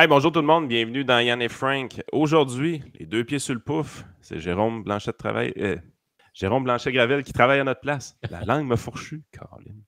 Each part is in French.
Hey, bonjour tout le monde, bienvenue dans Yann et Frank. Aujourd'hui, les deux pieds sur le pouf, c'est Jérôme Jérôme Blanchet-Gravel qui travaille à notre place. La langue m'a fourchu, Caroline.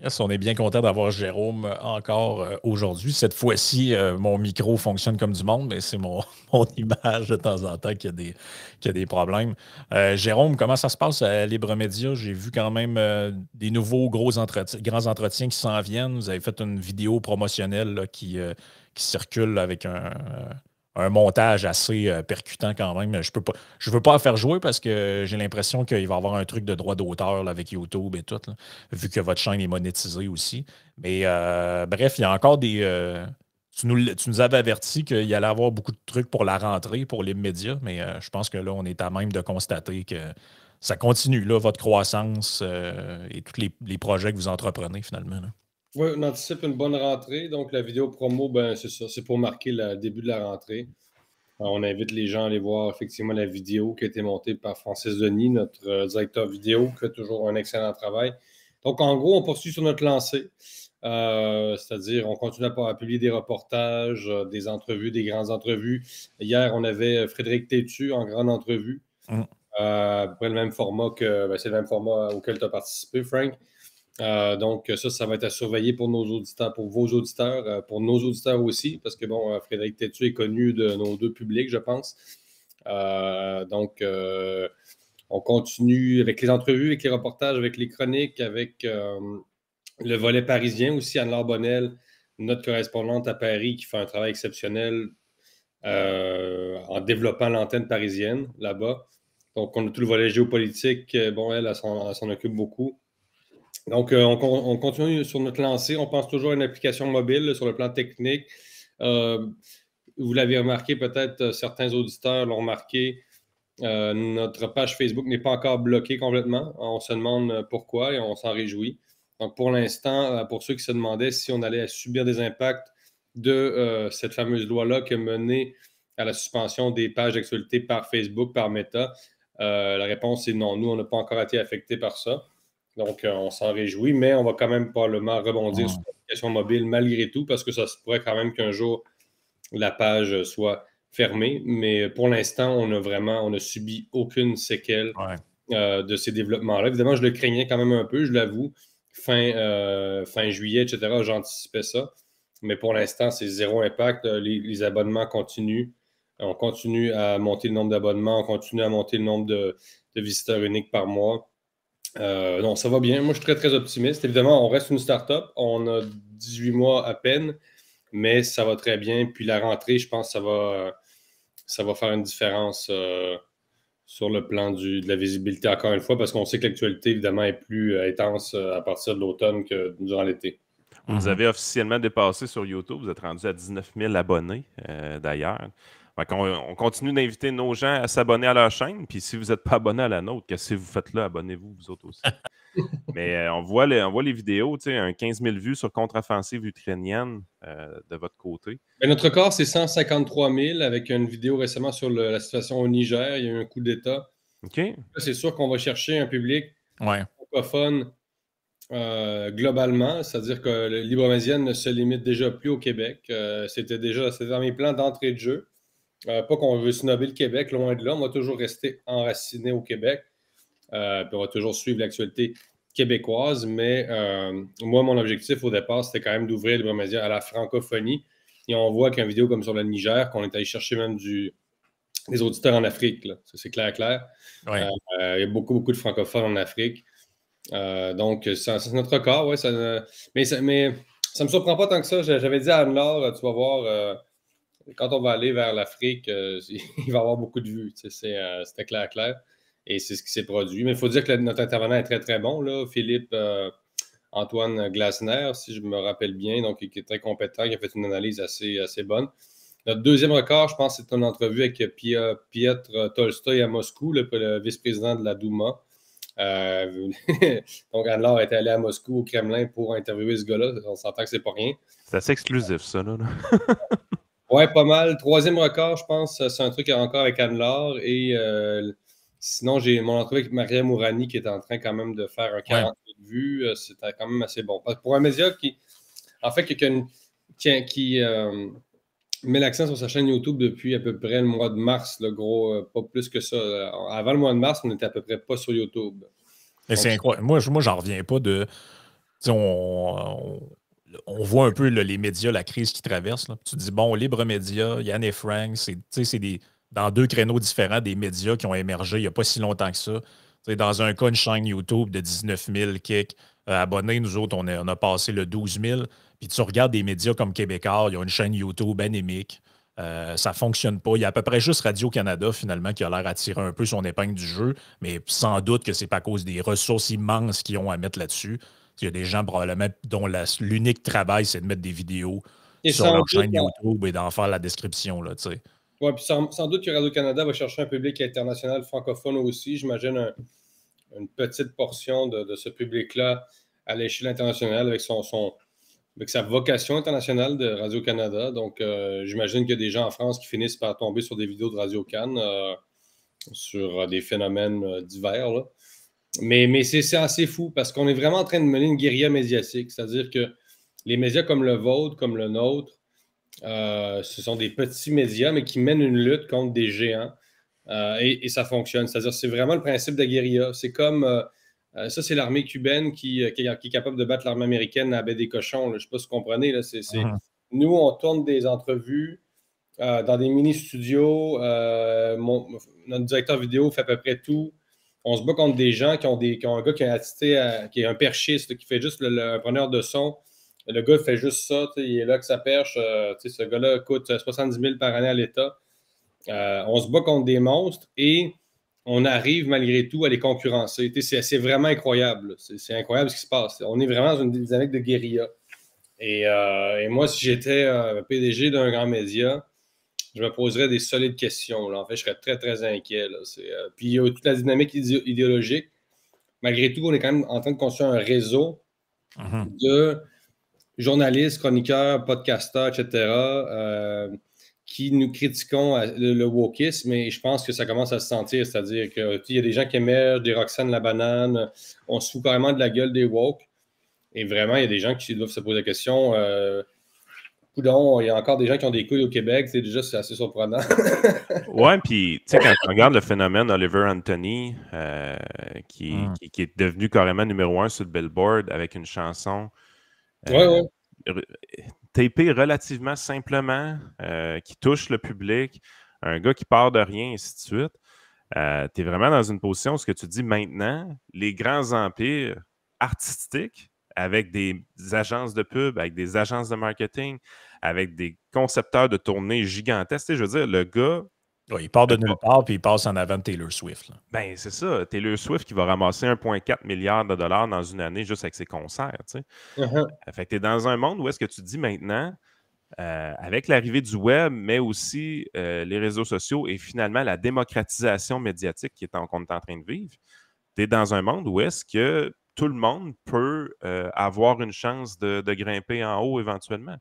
Yes, on est bien content d'avoir Jérôme encore aujourd'hui. Cette fois-ci, mon micro fonctionne comme du monde, mais c'est mon image de temps en temps qui a des problèmes. Jérôme, comment ça se passe à Libre Média? J'ai vu quand même des nouveaux grands entretiens qui s'en viennent. Vous avez fait une vidéo promotionnelle là, qui circule là, avec un montage assez percutant quand même. Je veux pas en faire jouer parce que j'ai l'impression qu'il va y avoir un truc de droit d'auteur là, avec YouTube et tout, là, vu que votre chaîne est monétisée aussi. Mais bref, il y a encore tu nous avais averti qu'il y allait avoir beaucoup de trucs pour la rentrée, pour les médias, mais je pense que là, on est à même de constater que ça continue, là, votre croissance et tous les projets que vous entreprenez finalement. Là. Oui, on anticipe une bonne rentrée. Donc, la vidéo promo, ben, c'est ça. C'est pour marquer le début de la rentrée. Alors, on invite les gens à aller voir effectivement la vidéo qui a été montée par Francis Denis, notre directeur vidéo, qui fait toujours un excellent travail. Donc, en gros, on poursuit sur notre lancée. C'est-à-dire, on continue à publier des reportages, des entrevues, des grandes entrevues. Hier, on avait Frédéric Tétu en grande entrevue. À peu près le même format c'est le même format auquel tu as participé, Frank. Donc, ça va être à surveiller pour nos auditeurs, pour vos auditeurs, pour nos auditeurs aussi, parce que, bon, Frédéric Tétu est connu de nos deux publics, je pense. Donc, on continue avec les entrevues, avec les reportages, avec les chroniques, avec le volet parisien aussi. Anne-Laure Bonnel, notre correspondante à Paris, qui fait un travail exceptionnel en développant l'antenne parisienne là-bas. Donc, on a tout le volet géopolitique. Bon, elle s'en occupe beaucoup. Donc, on continue sur notre lancée. On pense toujours à une application mobile là, sur le plan technique. Vous l'avez remarqué, peut-être certains auditeurs l'ont remarqué. Notre page Facebook n'est pas encore bloquée complètement. On se demande pourquoi et on s'en réjouit. Donc, pour l'instant, pour ceux qui se demandaient si on allait subir des impacts de cette fameuse loi-là qui a mené à la suspension des pages d'actualité par Facebook, par Meta, la réponse est non. Nous, on n'a pas encore été affectés par ça. Donc, on s'en réjouit, mais on va quand même probablement rebondir sur l'application mobile malgré tout, parce que ça se pourrait quand même qu'un jour, la page soit fermée. Mais pour l'instant, on n'a subi aucune séquelle de ces développements-là. Évidemment, je le craignais quand même un peu, je l'avoue. Fin juillet, etc., j'anticipais ça. Mais pour l'instant, c'est zéro impact. Les abonnements continuent. On continue à monter le nombre d'abonnements, on continue à monter le nombre de visiteurs uniques par mois. Non, ça va bien. Moi, je suis très, très optimiste. Évidemment, on reste une start-up. On a 18 mois à peine, mais ça va très bien. Puis la rentrée, je pense que ça va faire une différence sur le plan de la visibilité, encore une fois, parce qu'on sait que l'actualité, évidemment, est plus intense à partir de l'automne que durant l'été. Vous avez officiellement dépassé sur YouTube. Vous êtes rendu à 19 000 abonnés, d'ailleurs. On continue d'inviter nos gens à s'abonner à leur chaîne. Puis si vous n'êtes pas abonné à la nôtre, qu'est-ce que vous faites là? Abonnez-vous, vous autres aussi. Mais on voit les vidéos, tu sais, un 15 000 vues sur contre-offensive ukrainienne de votre côté. Mais notre record, c'est 153 000 avec une vidéo récemment sur la situation au Niger. Il y a eu un coup d'État. OK. Là, c'est sûr qu'on va chercher un public francophone globalement, c'est-à-dire que le Libre Média ne se limite déjà plus au Québec. C'était dans mes plans d'entrée de jeu. Pas qu'on veut snobber le Québec, loin de là. On va toujours rester enraciné au Québec. Puis on va toujours suivre l'actualité québécoise. Mais moi, mon objectif au départ, c'était quand même d'ouvrir Libre Média à la francophonie. Et on voit qu'une vidéo comme sur le Niger, qu'on est allé chercher même des auditeurs en Afrique. Là. Ça, c'est clair. Ouais. Il y a beaucoup de francophones en Afrique. Donc, c'est notre record, ouais, mais ça me surprend pas tant que ça. J'avais dit à Anne-Laure, tu vas voir, quand on va aller vers l'Afrique, il va y avoir beaucoup de vues. C'était clair. Et c'est ce qui s'est produit. Mais il faut dire que notre intervenant est très, très bon. Là. Philippe Antoine Glasner, si je me rappelle bien, donc qui est très compétent, qui a fait une analyse assez bonne. Notre deuxième record, je pense, c'est une entrevue avec Piotr Tolstoï à Moscou, le vice-président de la Douma. Donc, Anne-Laure est allée à Moscou, au Kremlin, pour interviewer ce gars-là. On s'entend que c'est pas rien. C'est assez exclusif, ça, là. Ouais, pas mal. Troisième record, je pense, c'est un truc encore avec Anne-Laure. Et sinon, j'ai mon entrevue avec Maria Mourani qui est en train quand même de faire un 40 000 vues. C'était quand même assez bon. Pour un média qui, en fait, qui met l'accent sur sa chaîne YouTube depuis à peu près le mois de mars, le gros, pas plus que ça. Avant le mois de mars, on n'était à peu près pas sur YouTube. Mais c'est incroyable. Moi, j'en reviens pas de. On voit un peu là, les médias, la crise qu'ils traversent. Là. Tu te dis, bon, Libre Média, Yann et Frank, c'est dans deux créneaux différents des médias qui ont émergé il n'y a pas si longtemps que ça. T'sais, dans un cas, une chaîne YouTube de 19 000 abonnés, nous autres, on a passé le 12 000. Puis tu regardes des médias comme Québécois, ils ont une chaîne YouTube anémique. Ça ne fonctionne pas. Il y a à peu près juste Radio-Canada, finalement, qui a l'air à tirer un peu son épingle du jeu, mais sans doute que c'est pas à cause des ressources immenses qu'ils ont à mettre là-dessus. Il y a des gens probablement dont l'unique travail, c'est de mettre des vidéos sur leur chaîne YouTube et d'en faire la description. Oui, puis sans doute que Radio-Canada va chercher un public international francophone aussi. J'imagine une petite portion de ce public-là à l'échelle internationale avec avec sa vocation internationale de Radio-Canada. Donc, j'imagine qu'il y a des gens en France qui finissent par tomber sur des vidéos de Radio-Can sur des phénomènes divers. Là. Mais c'est assez fou parce qu'on est vraiment en train de mener une guérilla médiatique. C'est-à-dire que les médias comme le vôtre, comme le nôtre, ce sont des petits médias, mais qui mènent une lutte contre des géants. Et ça fonctionne. C'est-à-dire c'est vraiment le principe de la guérilla. C'est comme... ça, c'est l'armée cubaine qui est capable de battre l'armée américaine à la baie des cochons. Là. Je ne sais pas si vous comprenez. Là. Nous, on tourne des entrevues dans des mini-studios. Notre directeur vidéo fait à peu près tout. On se bat contre des gens qui ont un gars qui a assisté qui est un perchiste, qui fait juste un preneur de son. Le gars fait juste ça. Il est là que ça perche. Ce gars-là coûte 70 000 par année à l'État. On se bat contre des monstres et on arrive malgré tout à les concurrencer. C'est vraiment incroyable. C'est incroyable ce qui se passe. On est vraiment dans une dynamique de guérilla. Et moi, si j'étais PDG d'un grand média, je me poserais des solides questions. Là. En fait, je serais très, très inquiet. Là. Puis il y a toute la dynamique idéologique. Malgré tout, on est quand même en train de construire un réseau de journalistes, chroniqueurs, podcasteurs, etc., qui nous critiquons le wokisme, et je pense que ça commence à se sentir, c'est-à-dire qu'il y a des gens qui émergent, des Roxane la banane, on se fout carrément de la gueule des woke, et vraiment, il y a des gens qui doivent se poser la question, coudonc, il y a encore des gens qui ont des couilles au Québec, c'est assez surprenant. Ouais, puis tu sais, quand tu regardes le phénomène Oliver Anthony, qui est devenu carrément numéro 1 sur le Billboard avec une chanson tapée relativement simplement, qui touche le public, un gars qui part de rien, et ainsi de suite. Tu es vraiment dans une position où ce que tu dis maintenant, les grands empires artistiques, avec des agences de pub, avec des agences de marketing, avec des concepteurs de tournées gigantesques. Tu sais, je veux dire, le gars... il part de nulle part, puis il passe en avant de Taylor Swift. Là. Ben, c'est ça. Taylor Swift qui va ramasser 1,4 milliard de dollars dans une année juste avec ses concerts. Tu sais. Fait que tu es dans un monde où est-ce que tu dis maintenant, avec l'arrivée du web, mais aussi les réseaux sociaux et finalement la démocratisation médiatique qu'on est en train de vivre, tu es dans un monde où est-ce que tout le monde peut avoir une chance de grimper en haut éventuellement.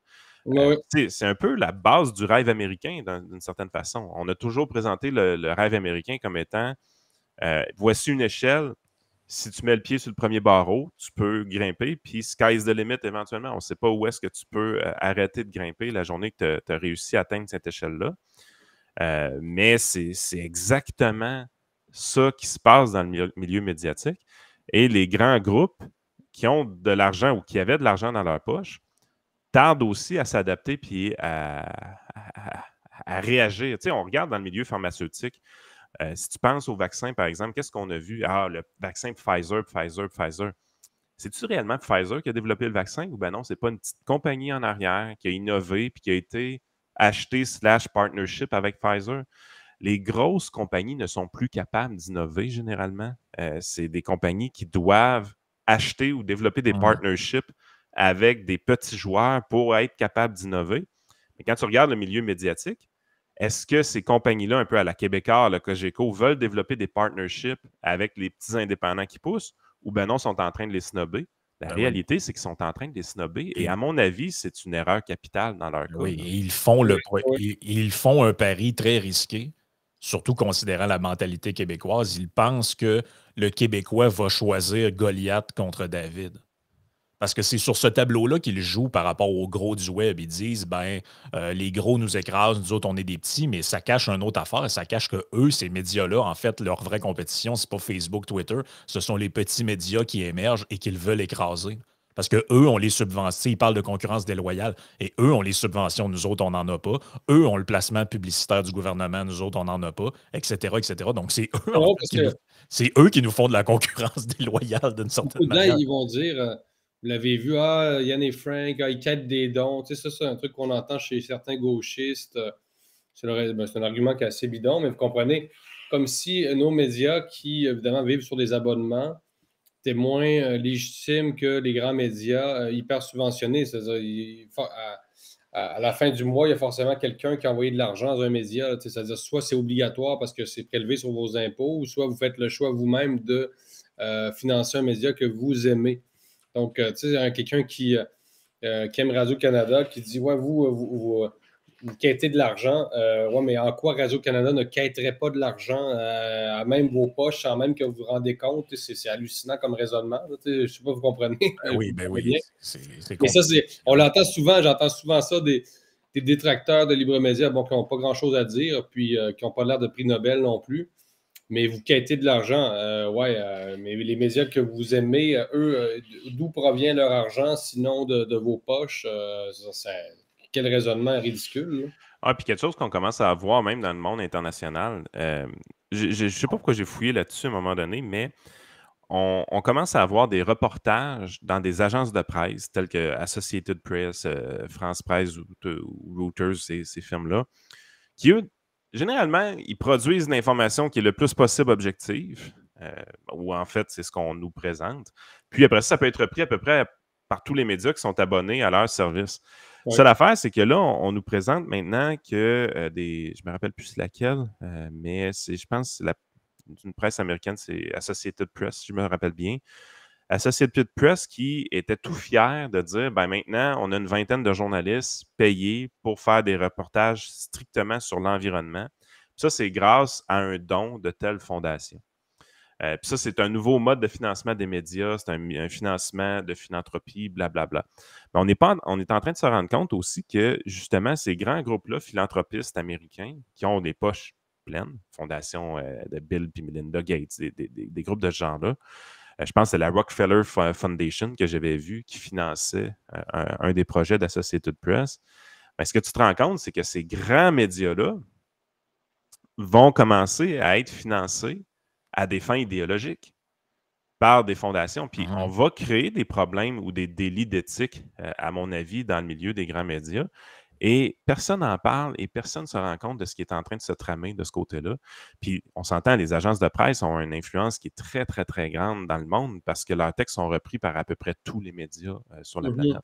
C'est un peu la base du rêve américain d'une certaine façon. On a toujours présenté le rêve américain comme étant voici une échelle, si tu mets le pied sur le premier barreau, tu peux grimper, puis sky's the limit éventuellement. On ne sait pas où est-ce que tu peux arrêter de grimper la journée que tu as réussi à atteindre cette échelle-là. Mais c'est exactement ça qui se passe dans le milieu médiatique. Et les grands groupes qui ont de l'argent ou qui avaient de l'argent dans leur poche tardent aussi à s'adapter puis à réagir. Tu sais, on regarde dans le milieu pharmaceutique. Si tu penses au vaccin, par exemple, qu'est-ce qu'on a vu? Ah, le vaccin Pfizer. C'est-tu réellement Pfizer qui a développé le vaccin ou bien non, c'est pas une petite compagnie en arrière qui a innové puis qui a été acheté / partnership avec Pfizer? Les grosses compagnies ne sont plus capables d'innover généralement. C'est des compagnies qui doivent acheter ou développer des partnerships avec des petits joueurs pour être capables d'innover. Et quand tu regardes le milieu médiatique, est-ce que ces compagnies-là, un peu à la Québécois, le Cogeco, veulent développer des partnerships avec les petits indépendants qui poussent ou ben non, sont en train de les snobber? La réalité, c'est qu'ils sont en train de les snobber. Et à mon avis, c'est une erreur capitale dans leur cas. Oui, et ils font un pari très risqué, surtout considérant la mentalité québécoise. Ils pensent que le Québécois va choisir Goliath contre David. Parce que c'est sur ce tableau-là qu'ils jouent par rapport aux gros du web. Ils disent, les gros nous écrasent, nous autres, on est des petits, mais ça cache une autre affaire. Ça cache que eux, ces médias-là, en fait, leur vraie compétition, c'est pas Facebook, Twitter, ce sont les petits médias qui émergent et qu'ils veulent écraser. Parce qu'eux, on les subventionne. Ils parlent de concurrence déloyale. Et eux, on les subventionne. Nous autres, on n'en a pas. Eux ont le placement publicitaire du gouvernement. Nous autres, on n'en a pas, etc., etc. Donc, c'est eux, c'est eux qui nous font de la concurrence déloyale d'une certaine manière. Là, ils vont dire... Vous l'avez vu, Yann et Frank, ils quittent des dons. Tu sais, ça, c'est un truc qu'on entend chez certains gauchistes. C'est un argument qui est assez bidon, mais vous comprenez, comme si nos médias, qui évidemment vivent sur des abonnements, étaient moins légitimes que les grands médias hyper subventionnés. C'est-à-dire, à la fin du mois, il y a forcément quelqu'un qui a envoyé de l'argent dans un média. C'est-à-dire, soit c'est obligatoire parce que c'est prélevé sur vos impôts, ou soit vous faites le choix vous-même de financer un média que vous aimez. Donc, tu sais, quelqu'un qui aime Radio-Canada, qui dit, ouais, vous quêtez de l'argent. Ouais, mais en quoi Radio-Canada ne quêterait pas de l'argent à même vos poches, sans même que vous vous rendez compte? C'est hallucinant comme raisonnement. Je ne sais pas, vous comprenez? Oui, oui. Mais ça, on l'entend souvent, j'entends souvent ça des détracteurs de Libre Média, qui n'ont pas grand-chose à dire, puis qui n'ont pas l'air de prix Nobel non plus. Mais vous quêtez de l'argent, mais les médias que vous aimez, eux, d'où provient leur argent, sinon de vos poches? Quel raisonnement ridicule. Là. Ah, puis quelque chose qu'on commence à voir même dans le monde international. Je ne sais pas pourquoi j'ai fouillé là-dessus à un moment donné, mais on commence à avoir des reportages dans des agences de presse telles que Associated Press, France Presse ou Reuters, ces firmes-là, qui, eux, généralement, ils produisent l'information qui est le plus possible objective, ou en fait, c'est ce qu'on nous présente. Puis après ça peut être repris à peu près par tous les médias qui sont abonnés à leur service. Ouais. Ça, l'affaire, c'est que là, on nous présente maintenant que je me rappelle plus laquelle, mais je pense que c'est une presse américaine, c'est Associated Press, si je me rappelle bien. Associated Press qui était tout fier de dire, maintenant, on a une vingtaine de journalistes payés pour faire des reportages strictement sur l'environnement. Ça, c'est grâce à un don de telle fondation. Puis ça, c'est un nouveau mode de financement des médias, c'est un financement de philanthropie, blablabla. Mais on est en train de se rendre compte aussi que, justement, ces grands groupes-là, philanthropistes américains, qui ont des poches pleines, fondation de Bill et Melinda Gates, des groupes de ce genre-là, je pense que c'est la Rockefeller Foundation que j'avais vu qui finançait un des projets d'Associated Press. Mais ce que tu te rends compte, c'est que ces grands médias-là vont commencer à être financés à des fins idéologiques par des fondations. Puis on va créer des problèmes ou des délits d'éthique, à mon avis, dans le milieu des grands médias. Et personne n'en parle et personne ne se rend compte de ce qui est en train de se tramer de ce côté-là. Puis on s'entend, les agences de presse ont une influence qui est très, très, très grande dans le monde parce que leurs textes sont repris par à peu près tous les médias sur la planète.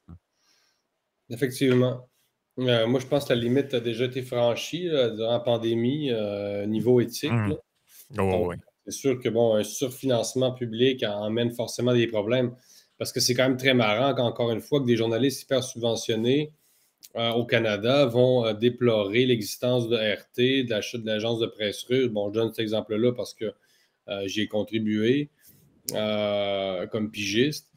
Effectivement. Moi, je pense que la limite a déjà été franchie durant la pandémie, niveau éthique. Donc, c'est sûr que un surfinancement public emmène forcément des problèmes parce que c'est quand même très marrant qu'encore une fois que des journalistes hyper subventionnés au Canada vont déplorer l'existence de RT, de la chute de l'agence de presse russe. Bon, je donne cet exemple-là parce que j'y ai contribué comme pigiste.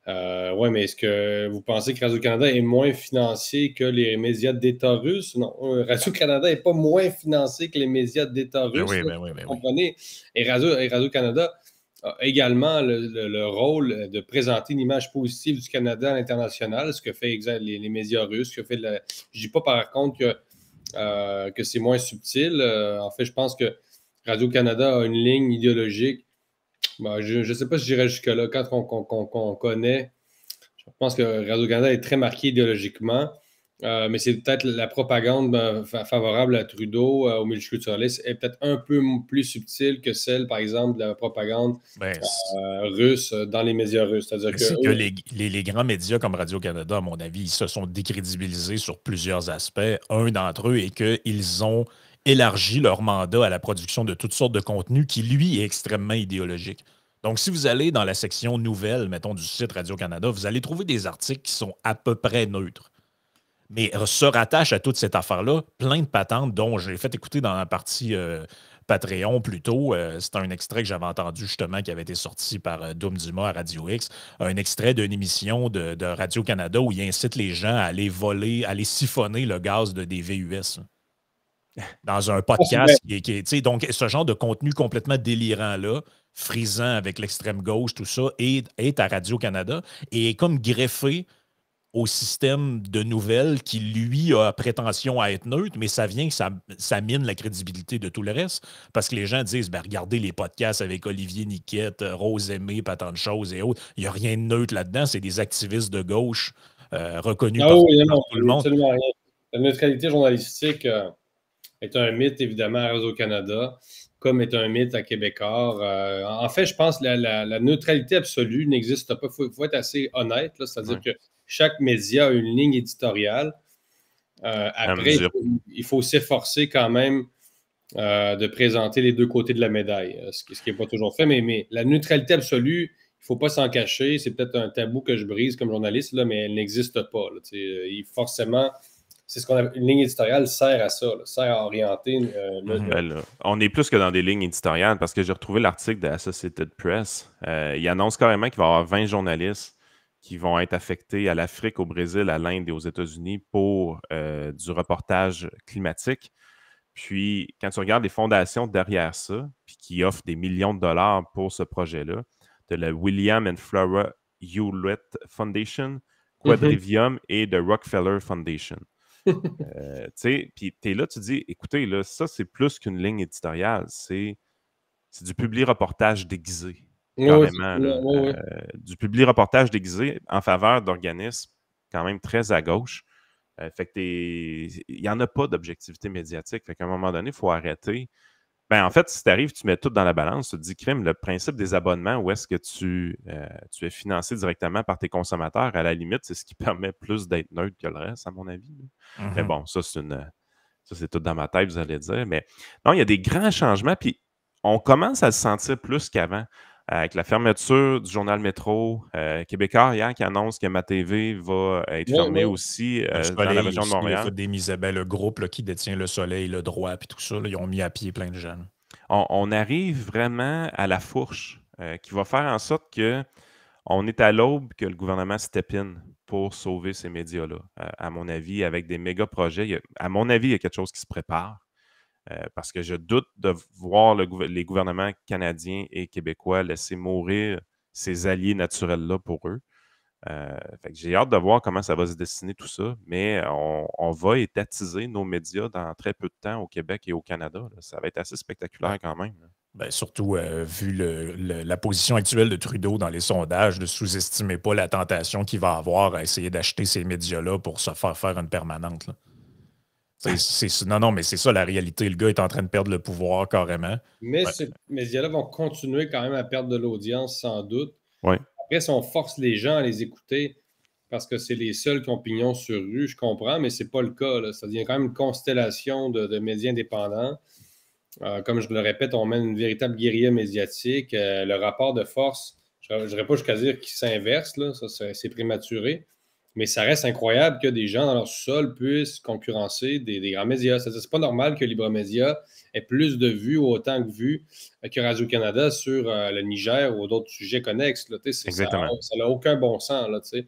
Oui, mais est-ce que vous pensez que Radio-Canada est moins financé que les médias d'État russes? Non, Radio-Canada n'est pas moins financé que les médias d'État russes. Vous comprenez? Et Radio-Canada a également le rôle de présenter une image positive du Canada à l'international, ce que fait les médias russes. Je ne dis pas par contre que c'est moins subtil. En fait, je pense que Radio-Canada a une ligne idéologique. Je ne sais pas si j'irais jusque-là. Quand on connaît, je pense que Radio-Canada est très marqué idéologiquement. Mais c'est peut-être la propagande favorable à Trudeau, au multiculturalisme, est peut-être un peu plus subtile que celle, par exemple, de la propagande russe dans les médias russes. C'est-à-dire que les grands médias comme Radio-Canada, à mon avis, ils se sont décrédibilisés sur plusieurs aspects. Un d'entre eux est qu'ils ont élargi leur mandat à la production de toutes sortes de contenus qui, lui, est extrêmement idéologique. Donc, si vous allez dans la section nouvelles, mettons, du site Radio-Canada, vous allez trouver des articles qui sont à peu près neutres. Mais se rattache à toute cette affaire-là plein de patentes dont j'ai fait écouter dans la partie Patreon plus tôt. C'est un extrait que j'avais entendu justement qui avait été sorti par Dom Dumas à Radio X. Un extrait d'une émission de Radio-Canada où il incite les gens à aller voler, à aller siphonner le gaz des VUS. Dans un podcast donc ce genre de contenu complètement délirant-là, frisant avec l'extrême gauche, tout ça, est à Radio-Canada et est comme greffé au système de nouvelles qui, lui, a prétention à être neutre, mais ça vient que ça mine la crédibilité de tout le reste. Parce que les gens disent, regardez les podcasts avec Olivier Niquette, Rose Aimée, pas tant de choses et autres. Il n'y a rien de neutre là-dedans. C'est des activistes de gauche reconnus par tout le monde. Absolument rien. La neutralité journalistique est un mythe, évidemment, à Radio-Canada, comme est un mythe à Québécois. En fait, je pense que la neutralité absolue n'existe pas. Il faut être assez honnête. C'est-à-dire que chaque média a une ligne éditoriale. Après, il faut s'efforcer quand même de présenter les deux côtés de la médaille, ce qui n'est pas toujours fait. Mais la neutralité absolue, il ne faut pas s'en cacher. C'est peut-être un tabou que je brise comme journaliste, là, mais elle n'existe pas. Forcément, c'est ce qu'on a. Une ligne éditoriale sert à ça, sert à orienter. On est plus que dans des lignes éditoriales parce que j'ai retrouvé l'article de Associated Press. Il annonce carrément qu'il va y avoir 20 journalistes qui vont être affectés à l'Afrique, au Brésil, à l'Inde et aux États-Unis pour du reportage climatique. Puis, quand tu regardes les fondations derrière ça, puis qui offrent des millions de dollars pour ce projet-là, tu as le William and Flora Hewlett Foundation, Quadrivium et The Rockefeller Foundation. Puis tu es là, tu dis, écoutez, là, ça, c'est plus qu'une ligne éditoriale, c'est du publi-reportage déguisé. Carrément, du publi-reportage déguisé en faveur d'organismes quand même très à gauche. Fait que il n'y en a pas d'objectivité médiatique. Fait qu'à un moment donné, il faut arrêter. En fait, si tu arrives, tu mets tout dans la balance, tu te dis, crime, le principe des abonnements, où est-ce que tu es financé directement par tes consommateurs, à la limite, c'est ce qui permet plus d'être neutre que le reste, à mon avis. Mais bon, ça, c'est tout dans ma tête, vous allez dire. Mais non, il y a des grands changements, puis on commence à le sentir plus qu'avant. Avec la fermeture du journal Métro, Québécois hier qui annonce que MaTV va être fermé aussi dans la région de Montréal. Le groupe là, qui détient Le Soleil, Le Droit, puis tout ça, là, ils ont mis à pied plein de jeunes. On arrive vraiment à la fourche qui va faire en sorte qu'on est à l'aube que le gouvernement step in pour sauver ces médias-là. À mon avis, avec des méga projets, à mon avis, il y a quelque chose qui se prépare. Parce que je doute de voir les gouvernements canadiens et québécois laisser mourir ces alliés naturels-là pour eux. Fait que j'ai hâte de voir comment ça va se dessiner tout ça, mais on va étatiser nos médias dans très peu de temps au Québec et au Canada. Là. Ça va être assez spectaculaire quand même. Surtout vu la position actuelle de Trudeau dans les sondages, ne sous-estimez pas la tentation qu'il va avoir à essayer d'acheter ces médias-là pour se faire une permanente. Là. Non, mais c'est ça la réalité. Le gars est en train de perdre le pouvoir carrément. Mais ces médias-là vont continuer quand même à perdre de l'audience, sans doute. Ouais. Après, si on force les gens à les écouter parce que c'est les seuls qui ont pignon sur rue, je comprends, mais ce n'est pas le cas. Là. Ça devient quand même une constellation de médias indépendants. Comme je le répète, on mène une véritable guérilla médiatique. Le rapport de force, je ne dirais pas jusqu'à dire qu'il s'inverse, là, ça c'est prématuré. Mais ça reste incroyable que des gens dans leur sous-sol puissent concurrencer des grands médias. C'est-à-dire, c'est pas normal que Libre Média ait plus de vues ou autant de vues que Radio-Canada sur le Niger ou d'autres sujets connexes. Là, ça n'a aucun bon sens. Là, c'est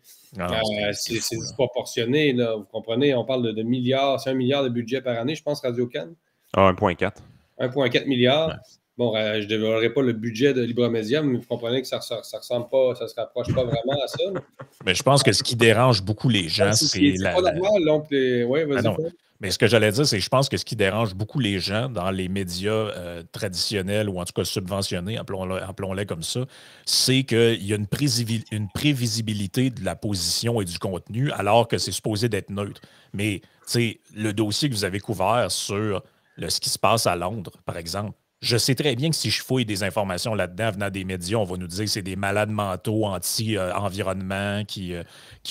disproportionné. Là, vous comprenez? On parle de milliards. C'est 1 milliard de budget par année, je pense, Radio-Can. 1,4. 1,4 milliard. Ouais. Bon, je ne dévoilerai pas le budget de Libre Média, mais vous comprenez que ça ne ressemble pas, ça ne se rapproche pas vraiment à ça. Mais je pense que ce qui dérange beaucoup les gens, c'est pas normal. Ouais, vas-y. Mais ce que j'allais dire, c'est que je pense que ce qui dérange beaucoup les gens dans les médias traditionnels ou en tout cas subventionnés, appelons-les comme ça, c'est qu'il y a une prévisibilité de la position et du contenu alors que c'est supposé d'être neutre. Mais le dossier que vous avez couvert sur ce qui se passe à Londres, par exemple, je sais très bien que si je fouille des informations là-dedans venant des médias, on va nous dire que c'est des malades mentaux anti-environnement qui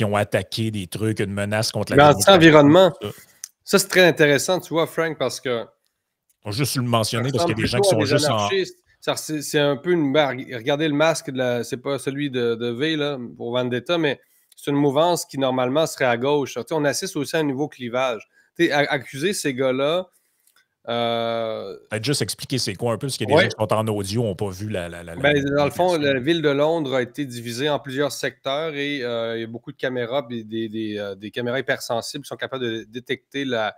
ont attaqué des trucs, une menace contre la Mais démocratie. anti-environnement, ça c'est très intéressant, tu vois, Frank, parce que On va juste le mentionner parce qu'il y a des gens plutôt qui à sont des juste en. anarchistes. C'est un peu une. Regardez le masque, c'est pas celui de V là, pour Vendetta, mais c'est une mouvance qui normalement serait à gauche. On assiste aussi à un nouveau clivage. Accuser ces gars-là. Peut-être juste expliquer c'est quoi un peu, parce qu'il y a des Ouais. gens qui sont en audio, n'ont pas vu la. Dans le fond, la ville de Londres a été divisée en plusieurs secteurs et il y a beaucoup de caméras, des caméras hypersensibles qui sont capables de détecter la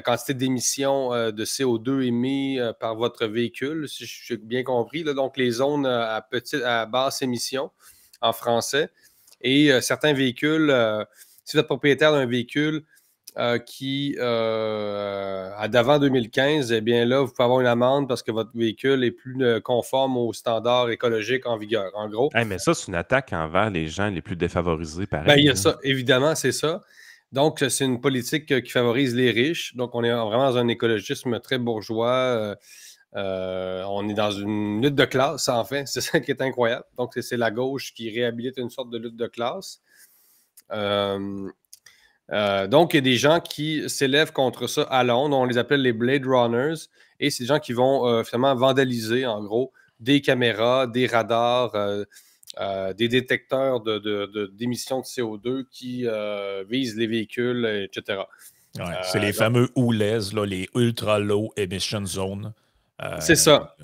quantité d'émissions de CO2 émis par votre véhicule, si j'ai bien compris. Là, donc, les zones à basse émission en français. Et certains véhicules, si vous êtes propriétaire d'un véhicule qui d'avant 2015, eh bien là, vous pouvez avoir une amende parce que votre véhicule est plus conforme aux standards écologiques en vigueur. En gros. Hey, mais ça, c'est une attaque envers les gens les plus défavorisés, pareil. Il y a ça, évidemment, c'est ça. Donc, c'est une politique qui favorise les riches. Donc, on est vraiment dans un écologisme très bourgeois. On est dans une lutte de classe, en fait. C'est ça qui est incroyable. Donc, c'est la gauche qui réhabilite une sorte de lutte de classe. Donc, il y a des gens qui s'élèvent contre ça à Londres. On les appelle les Blade Runners. Et c'est des gens qui vont finalement vandaliser, en gros, des caméras, des radars, des détecteurs d'émissions de CO2 qui visent les véhicules, etc. Ouais, c'est les fameux ULEZ, là, les Ultra Low Emission Zones. C'est ça.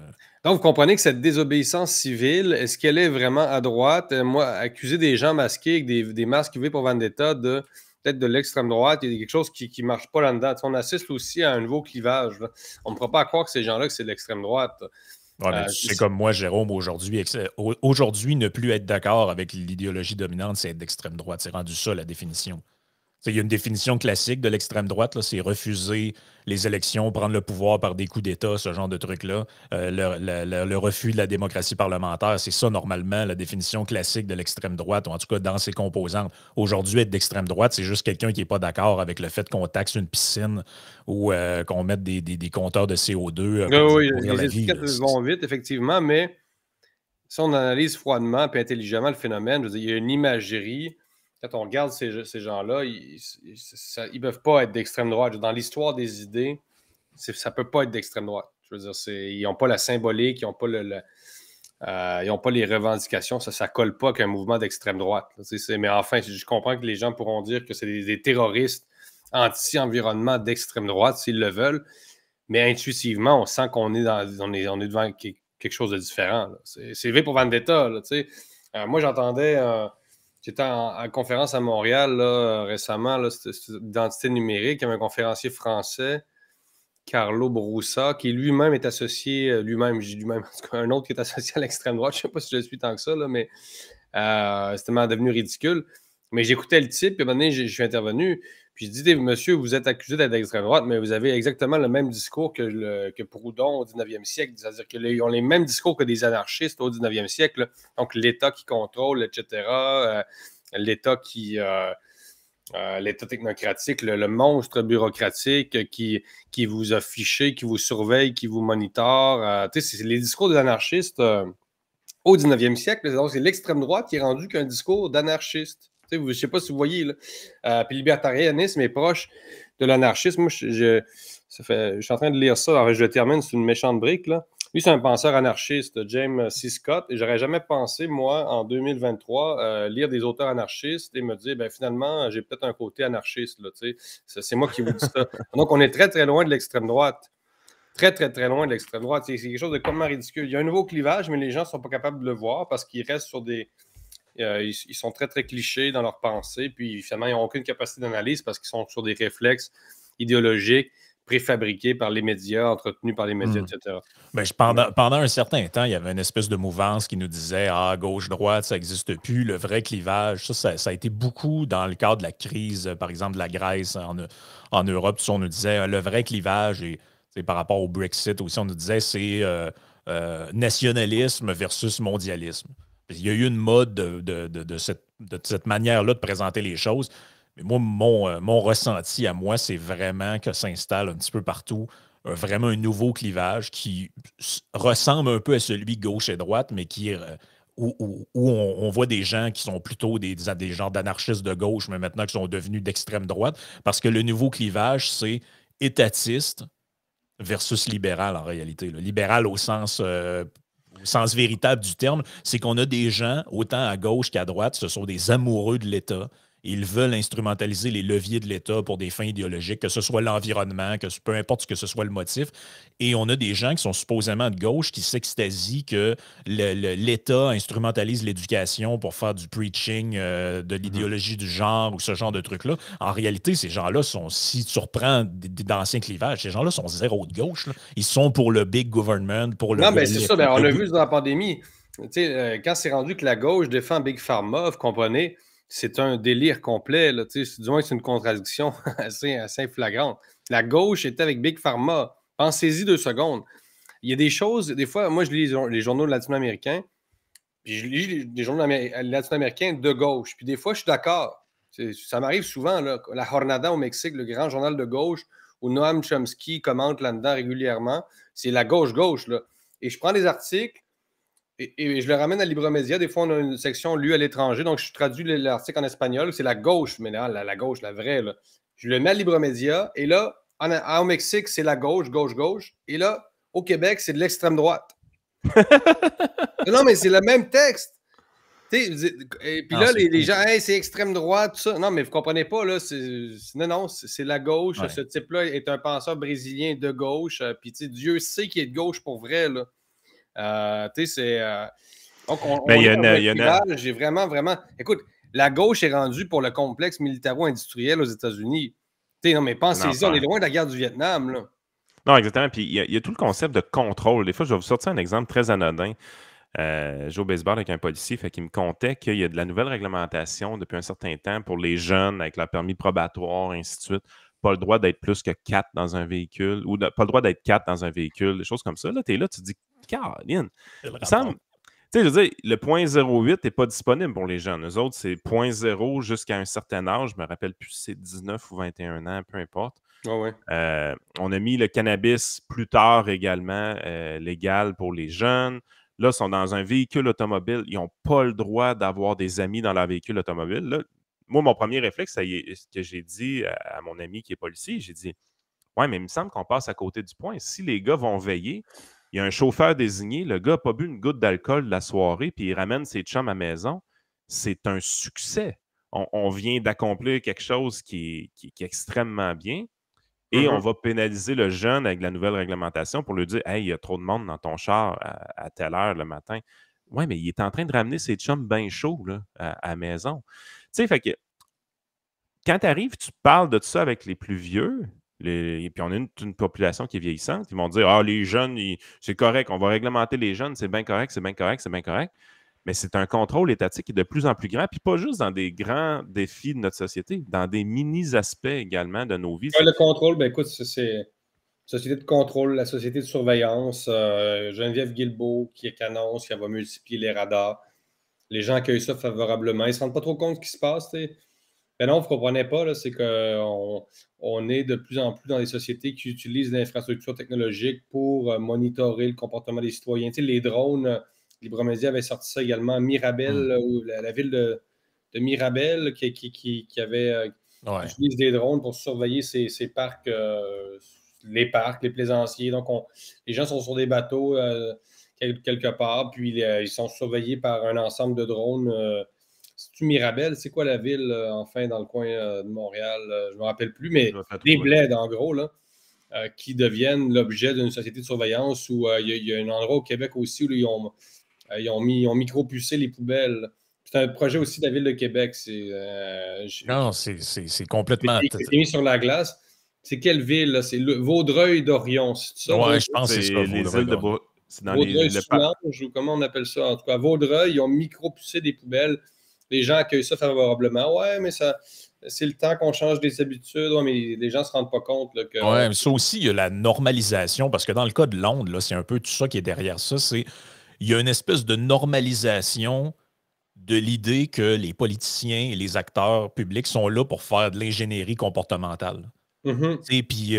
Donc, vous comprenez que cette désobéissance civile, est-ce qu'elle est vraiment à droite? Moi, accuser des gens masqués avec des masques UV pour Vendetta peut-être de l'extrême droite, il y a quelque chose qui ne marche pas là-dedans. On assiste aussi à un nouveau clivage. Là. On ne pourra pas croire que ces gens-là, que c'est de l'extrême droite. Ouais, mais c'est comme moi, Jérôme, aujourd'hui, ne plus être d'accord avec l'idéologie dominante, c'est être d'extrême droite. C'est rendu ça, la définition. Il y a une définition classique de l'extrême droite, c'est refuser les élections, prendre le pouvoir par des coups d'État, ce genre de truc-là. Le refus de la démocratie parlementaire, c'est ça normalement la définition classique de l'extrême droite, ou en tout cas dans ses composantes. Aujourd'hui, être d'extrême droite, c'est juste quelqu'un qui n'est pas d'accord avec le fait qu'on taxe une piscine ou qu'on mette des compteurs de CO2 pour oui, pourrir les la vie. étiquettes vont vite, effectivement, mais si on analyse froidement et intelligemment le phénomène, je veux dire, il y a une imagerie. Quand on regarde ces gens-là, ils ne peuvent pas être d'extrême droite. Dans l'histoire des idées, ça ne peut pas être d'extrême droite. Je veux dire, ils n'ont pas la symbolique, ils n'ont pas ils n'ont pas les revendications, ça ne colle pas qu'un mouvement d'extrême droite. Mais enfin, je comprends que les gens pourront dire que c'est des terroristes anti-environnement d'extrême droite s'ils le veulent, mais intuitivement, on sent qu'on est, on est devant quelque chose de différent. C'est V pour Vendetta. Moi, j'entendais... J'étais en conférence à Montréal là, récemment, c'était d'identité numérique. Il y avait un conférencier français, Carlo Broussa, qui lui-même est associé, en tout cas, un autre qui est associé à l'extrême droite. Je ne sais pas si je le suis tant que ça, là, mais c'est tellement devenu ridicule. Mais j'écoutais le type, puis à un moment donné, je suis intervenu, puis je dis, monsieur, vous êtes accusé d'être d'extrême droite, mais vous avez exactement le même discours que Proudhon au 19e siècle, c'est-à-dire qu'ils ont les mêmes discours que des anarchistes au 19e siècle, là. Donc l'État qui contrôle, etc., l'État l'État technocratique, le monstre bureaucratique qui vous a fiché, qui vous surveille, qui vous monitore. C'est les discours des anarchistes au 19e siècle. Donc, c'est l'extrême droite qui est rendu qu'un discours d'anarchiste. Je ne sais pas si vous voyez. Puis le libertarianisme est proche de l'anarchisme. Moi, je suis en train de lire ça. Alors, je le termine, c'est une méchante brique. Là. Lui, c'est un penseur anarchiste, James C. Scott. Et j'aurais jamais pensé, moi, en 2023, lire des auteurs anarchistes et me dire, finalement, j'ai peut-être un côté anarchiste. Là, c'est moi qui vous dis ça. Donc, on est très, très loin de l'extrême droite. Très, très, très loin de l'extrême droite. C'est quelque chose de complètement ridicule. Il y a un nouveau clivage, mais les gens ne sont pas capables de le voir parce qu'ils restent sur des... ils sont très, très clichés dans leur pensée. Puis, finalement, ils n'ont aucune capacité d'analyse parce qu'ils sont sur des réflexes idéologiques préfabriqués par les médias, entretenus par les médias, etc. Ben, pendant un certain temps, il y avait une espèce de mouvance qui nous disait gauche-droite, ça n'existe plus. Le vrai clivage, ça a été beaucoup dans le cadre de la crise, par exemple, de la Grèce en Europe. On nous disait le vrai clivage, et par rapport au Brexit aussi, on nous disait c'est nationalisme versus mondialisme. Il y a eu une mode de cette manière-là de présenter les choses. Mais moi, mon ressenti à moi, c'est vraiment que s'installe un petit peu partout vraiment un nouveau clivage qui ressemble un peu à celui gauche et droite, mais qui est où on voit des gens qui sont plutôt des genres d'anarchistes de gauche, mais maintenant qui sont devenus d'extrême droite, parce que le nouveau clivage, c'est étatiste versus libéral en réalité. Là. Libéral au sens véritable du terme, c'est qu'on a des gens, autant à gauche qu'à droite, ce sont des amoureux de l'État. Ils veulent instrumentaliser les leviers de l'État pour des fins idéologiques, que ce soit l'environnement, peu importe ce que ce soit le motif. Et on a des gens qui sont supposément de gauche qui s'extasient que l'État instrumentalise l'éducation pour faire du preaching, de l'idéologie du genre ou ce genre de trucs-là. En réalité, ces gens-là sont, si tu reprends d'anciens clivages, ces gens-là sont zéro de gauche. Là. Ils sont pour le big government, pour le... Non, mais c'est ça. Ben, on l'a vu dans la pandémie. Quand c'est rendu que la gauche défend Big Pharma, vous comprenez, c'est un délire complet. Là, du moins, c'est une contradiction assez flagrante. La gauche était avec Big Pharma. Pensez-y 2 secondes. Il y a des choses, des fois, moi, je lis les journaux latino-américains, puis je lis les journaux latino-américains de gauche. Puis des fois, je suis d'accord. Ça m'arrive souvent, là, la Jornada au Mexique, le grand journal de gauche, où Noam Chomsky commente là-dedans régulièrement. C'est la gauche-gauche, là. Et je prends des articles, et je le ramène à Libremédia. Des fois, on a une section lue à l'étranger, donc je traduis l'article en espagnol. C'est la gauche, mais là, la gauche, la vraie. Là. Je le mets à Libremédia, et là, au Mexique, c'est la gauche, gauche. Et là, au Québec, c'est de l'extrême droite. Non, mais c'est le même texte. Et puis là, les gens, hey, c'est extrême droite, tout ça. Non, mais vous ne comprenez pas, là. Non, c'est la gauche. Ouais. Ce type-là est un penseur brésilien de gauche. Puis Dieu sait qu'il est de gauche pour vrai, là. C'est. Donc, j'ai vraiment. Écoute, la gauche est rendue pour le complexe militaro-industriel aux États-Unis. Non, mais pensez-y, on est loin de la guerre du Vietnam, là. Non, exactement. Puis il y a tout le concept de contrôle. Des fois, je vais vous sortir un exemple très anodin. Je joue au baseball avec un policier, fait qu'il me contait qu'il y a de la nouvelle réglementation depuis un certain temps pour les jeunes avec leur permis probatoire, ainsi de suite. Pas le droit d'être plus que 4 dans un véhicule, ou pas le droit d'être 4 dans un véhicule, des choses comme ça. Là, tu es là, tu te dis, Caroline, il me semble. Tu sais, je veux dire, le 0.08 n'est pas disponible pour les jeunes. Eux autres, c'est 0.0 jusqu'à un certain âge. Je me rappelle plus si c'est 19 ou 21 ans, peu importe. Oh ouais. On a mis le cannabis plus tard également légal pour les jeunes. Là, ils sont dans un véhicule automobile. Ils n'ont pas le droit d'avoir des amis dans leur véhicule automobile. Là, moi, mon premier réflexe, ce que j'ai dit à mon ami qui est policier, j'ai dit « Ouais, mais il me semble qu'on passe à côté du point. Si les gars vont veiller, il y a un chauffeur désigné, le gars n'a pas bu une goutte d'alcool de la soirée, puis il ramène ses chums à la maison, c'est un succès. On vient d'accomplir quelque chose qui est extrêmement bien. Et on va pénaliser le jeune avec la nouvelle réglementation pour lui dire « Hey, il y a trop de monde dans ton char à telle heure le matin. » Ouais, mais il est en train de ramener ses chums bien chauds là, à la maison. Tu sais, fait que quand tu arrives, tu parles de tout ça avec les plus vieux, et puis on a une population qui est vieillissante, ils vont dire « Ah, les jeunes, c'est correct, on va réglementer les jeunes, c'est bien correct, c'est bien correct, c'est bien correct. » Mais c'est un contrôle étatique qui est de plus en plus grand, puis pas juste dans des grands défis de notre société, dans des mini-aspects également de nos vies. Le contrôle, ben écoute, c'est société de contrôle, la société de surveillance, Geneviève Guilbeault qui annonce qu'elle va multiplier les radars. Les gens accueillent ça favorablement. Ils ne se rendent pas trop compte de ce qui se passe. T'sais. Ben non, vous ne comprenez pas, c'est qu'on est de plus en plus dans des sociétés qui utilisent l'infrastructure technologique pour monitorer le comportement des citoyens. T'sais, les drones, Libremédia avait sorti ça également. Mirabel, la ville de Mirabel qui avait utilise des drones pour surveiller ces parcs, les parcs, les plaisanciers. Donc, les gens sont sur des bateaux quelque part, puis ils sont surveillés par un ensemble de drones. C'est-tu Mirabel? C'est quoi la ville, enfin, dans le coin de Montréal? Je ne me rappelle plus, mais des bleds, en gros, là, qui deviennent l'objet d'une société de surveillance où il y a un endroit au Québec aussi où ils ont micro-pucé les poubelles. C'est un projet aussi de la Ville de Québec. Non, c'est complètement... C'est mis sur la glace. C'est quelle ville, là? C'est Vaudreuil-Dorion, c'est ça? Ouais, je pense que c'est ça, C'est les îles de Vaudreuil. C'est dans Vaudreuil-Soulanges, ou comment on appelle ça? En tout cas, à Vaudreuil, ils ont micro-poussé des poubelles. Les gens accueillent ça favorablement. Ouais, mais ça, c'est le temps qu'on change des habitudes. Ouais, mais les gens ne se rendent pas compte là, que. Ouais, mais ça aussi, il y a la normalisation, parce que dans le cas de Londres, là, c'est un peu tout ça qui est derrière ça. Il y a une espèce de normalisation de l'idée que les politiciens et les acteurs publics sont là pour faire de l'ingénierie comportementale. Mhm. Puis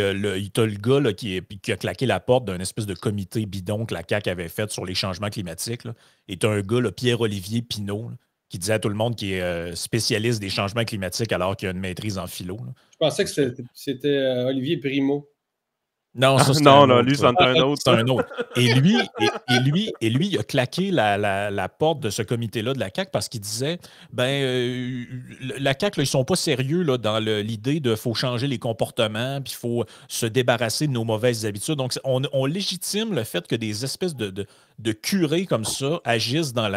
t'as le gars là, qui a claqué la porte d'un espèce de comité bidon que la CAQ avait fait sur les changements climatiques. Là. Et t'as un gars, là, Pierre-Olivier Pinault, là, qui disait à tout le monde qu'il est spécialiste des changements climatiques alors qu'il a une maîtrise en philo. Là. Je pensais que c'était Olivier Primo. Non, ça, c'est non, un là, autre. lui, c'en est un autre. C'est un autre. Et lui, il a claqué la porte de ce comité-là de la CAQ parce qu'il disait la CAQ, là, ils sont pas sérieux là, dans l'idée de faut changer les comportements, puis il faut se débarrasser de nos mauvaises habitudes. Donc, on légitime le fait que des espèces de curés comme ça agissent dans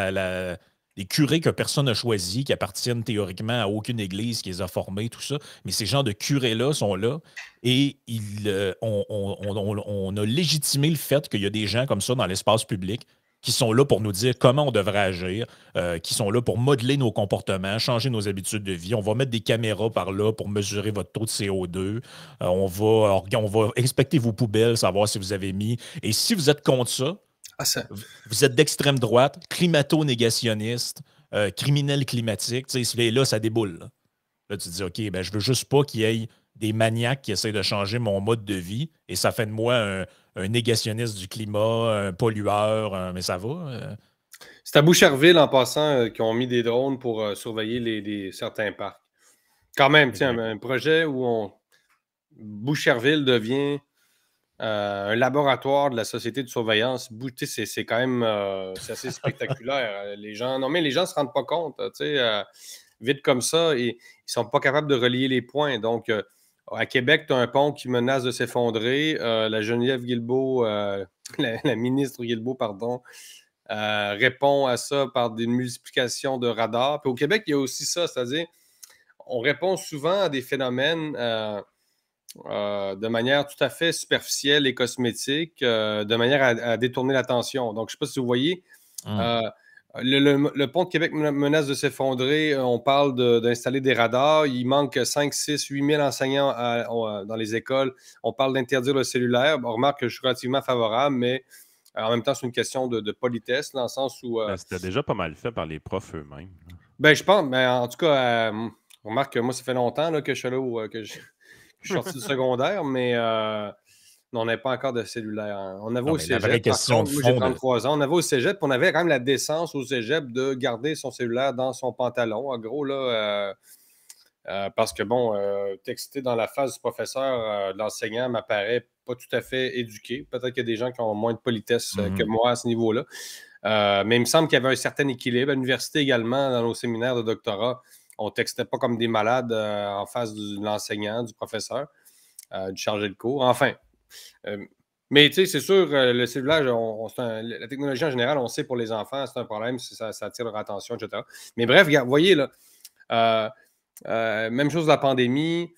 les curés que personne n'a choisis, qui appartiennent théoriquement à aucune église qui les a formés, tout ça. Mais ces gens de curés-là sont là et on a légitimé le fait qu'il y a des gens comme ça dans l'espace public qui sont là pour nous dire comment on devrait agir, qui sont là pour modeler nos comportements, changer nos habitudes de vie. On va mettre des caméras par là pour mesurer votre taux de CO2. On va inspecter vos poubelles, savoir si vous avez mis. Et si vous êtes contre ça, vous êtes d'extrême droite, climato-négationniste, criminel climatique. Et là, ça déboule. Là. Là, tu te dis, OK, ben, je veux juste pas qu'il y ait des maniaques qui essayent de changer mon mode de vie et ça fait de moi un négationniste du climat, un pollueur, mais ça va. C'est à Boucherville, en passant, qui ont mis des drones pour surveiller certains parcs. Quand même, tiens, un projet où Boucherville devient un laboratoire de la société de surveillance. C'est quand même c'est assez spectaculaire. Les gens ne se rendent pas compte. Vite comme ça, et ils ne sont pas capables de relier les points. Donc, à Québec, tu as un pont qui menace de s'effondrer. La Geneviève Guilbeault, la ministre Guilbeault, pardon, répond à ça par des multiplications de radars. Puis au Québec, il y a aussi ça, c'est-à-dire, on répond souvent à des phénomènes de manière tout à fait superficielle et cosmétique, de manière à détourner l'attention. Donc, je ne sais pas si vous voyez, le pont de Québec menace de s'effondrer. On parle d'installer des radars. Il manque 5, 6, 8 000 enseignants dans les écoles. On parle d'interdire le cellulaire. On remarque que je suis relativement favorable, mais en même temps, c'est une question de politesse, dans le sens où... C'était déjà pas mal fait par les profs eux-mêmes. Ben, je pense, en tout cas, remarque que moi, ça fait longtemps là, que je suis là que je suis sorti du secondaire, mais on n'avait pas encore de cellulaire. On avait au cégep. La vraie question de fond, moi, j'ai 33 ans. On avait au cégep, puis on avait quand même la décence au cégep de garder son cellulaire dans son pantalon. En gros, là, parce que, bon, texter dans la face du professeur, de l'enseignant, m'apparaît pas tout à fait éduqué. Peut-être qu'il y a des gens qui ont moins de politesse que moi à ce niveau-là. Mais il me semble qu'il y avait un certain équilibre. À l'université également, dans nos séminaires de doctorat, on ne textait pas comme des malades en face de l'enseignant, du professeur, du chargé de cours. Enfin. Mais tu sais, c'est sûr, le cellulaire, la technologie en général, on sait pour les enfants, c'est un problème, ça attire leur attention, etc. Mais bref, regarde, voyez, là, même chose de la pandémie.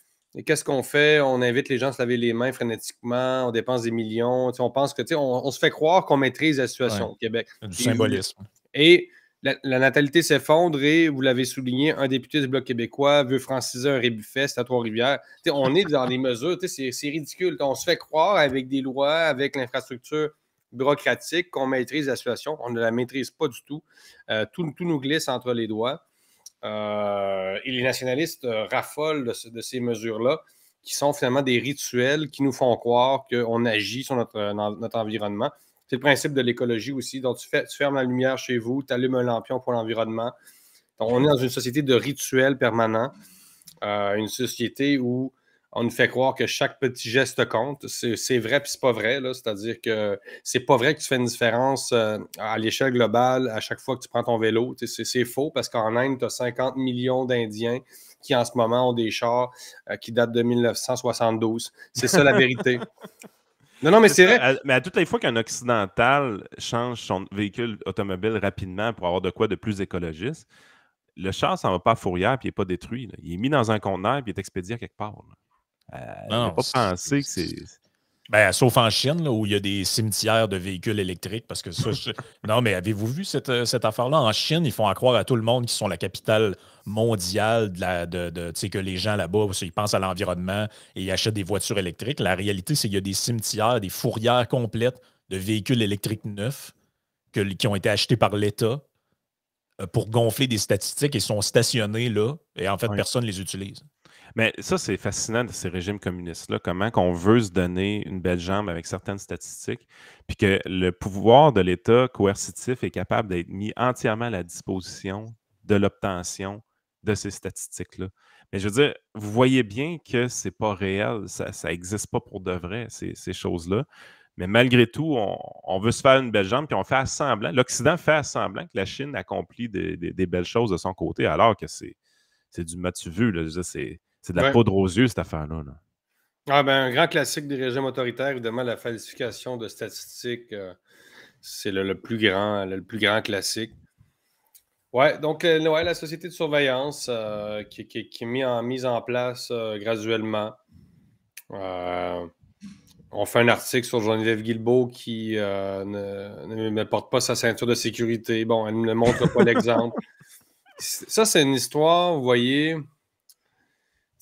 Qu'est-ce qu'on fait? On invite les gens à se laver les mains frénétiquement, on dépense des millions. On pense que, on se fait croire qu'on maîtrise la situation au Québec. Du symbolisme. Et la natalité s'effondre et, vous l'avez souligné, un député du Bloc québécois veut franciser un rébuffet à Trois-Rivières. On est dans des mesures, c'est ridicule. On se fait croire avec des lois, avec l'infrastructure bureaucratique qu'on maîtrise la situation. On ne la maîtrise pas du tout. Tout nous glisse entre les doigts. Et les nationalistes raffolent de ces mesures-là, qui sont finalement des rituels qui nous font croire qu'on agit sur notre environnement. C'est le principe de l'écologie aussi. Donc, tu fermes la lumière chez vous, tu allumes un lampion pour l'environnement. Donc, on est dans une société de rituels permanents, une société où on nous fait croire que chaque petit geste compte. C'est vrai puis c'est pas vrai. C'est-à-dire que c'est pas vrai que tu fais une différence à l'échelle globale à chaque fois que tu prends ton vélo. C'est faux parce qu'en Inde, tu as 50 millions d'Indiens qui en ce moment ont des chars qui datent de 1972. C'est ça la vérité. Non, mais c'est vrai. Mais à toutes les fois qu'un occidental change son véhicule automobile rapidement pour avoir de quoi de plus écologiste, le char, ça ne va pas à fourrière et il n'est pas détruit. Là. Il est mis dans un conteneur et il est expédié à quelque part. n'a Non, pas pensé que c'est. ben, sauf en Chine, là, où il y a des cimetières de véhicules électriques, parce que ça, non, mais avez-vous vu cette affaire-là? En Chine, ils font à croire à tout le monde qu'ils sont la capitale mondiale tu sais, que les gens là-bas, ils pensent à l'environnement et ils achètent des voitures électriques. La réalité, c'est qu'il y a des cimetières, des fourrières complètes de véhicules électriques neufs qui ont été achetés par l'État pour gonfler des statistiques et sont stationnés là, et en fait, Oui. personne ne les utilise. Mais ça, c'est fascinant de ces régimes communistes-là, comment qu'on veut se donner une belle jambe avec certaines statistiques, puis que le pouvoir de l'État coercitif est capable d'être mis entièrement à la disposition de l'obtention de ces statistiques-là. Mais je veux dire, vous voyez bien que c'est pas réel, ça n'existe pas pour de vrai, ces choses-là. Mais malgré tout, on veut se faire une belle jambe, puis on fait à semblant, l'Occident fait à semblant que la Chine accomplit des belles choses de son côté, alors que c'est du matu vu, là. Je veux dire, c'est de la Ouais. poudre aux yeux, cette affaire-là. Là. Ah ben, un grand classique des régimes autoritaires, évidemment, la falsification de statistiques, c'est le plus grand classique. Ouais, donc ouais, la société de surveillance qui est mise en place graduellement. On fait un article sur Geneviève Guilbeault qui ne porte pas sa ceinture de sécurité. Bon, elle ne montre pas l'exemple. Ça, c'est une histoire, vous voyez.